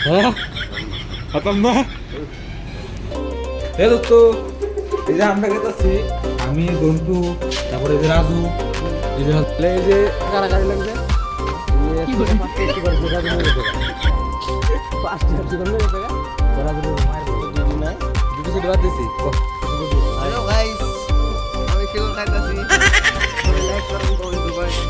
হ্যাঁ খতম না এ দোস্ত এই যে আমরা গেছি আমি জন্টু তারপরে এই যে রাজু এই যে কারাকারি লাগবে হ্যালো গাইস আমি কেবল খাইতাছি লাইক করুন কমেন্ট করুন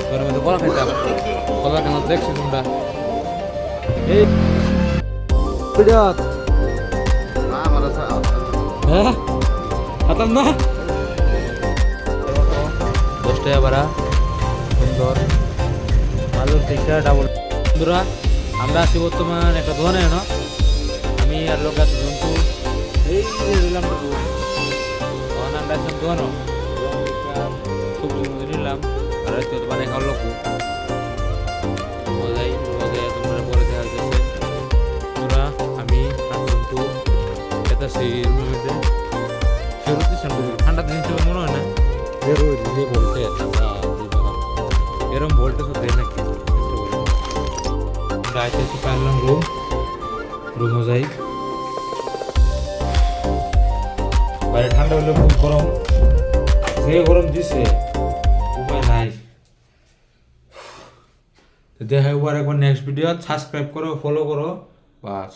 ঘরের মধ্যে কলা খাইতাম কলা কেন দেখছি তোমরা এই হ্যাঁ খাতাম না 10 টাকা ভাড়া সুন্দর আলুর টিকা ডাবল বন্ধুরা আমরা আছি বর্তমান একটা দোকানে না আমি আর লোক আছে জন্তু এই যে দিলাম তখন আমরা একজন দোকানও সবজি মধ্যে নিলাম আর হয়তো বানাই খাওয়ার লোক মজাই মজাই তোমরা পরে দেখা যাচ্ছে বন্ধুরা আমি আর জন্তু এটা সেই রুমের মধ্যে সেরুতি ঠান্ডা দিন মনে হয় না যে বলতে এরকম বলতে হতে নাকি রাইতে এসে পারলাম রুমও যাই বাইরে ঠান্ডা হলে খুব গরম যে গরম দিছে উপায় নাই দেখা একবার নেক্সট ভিডিও সাবস্ক্রাইব করো ফলো করো বাস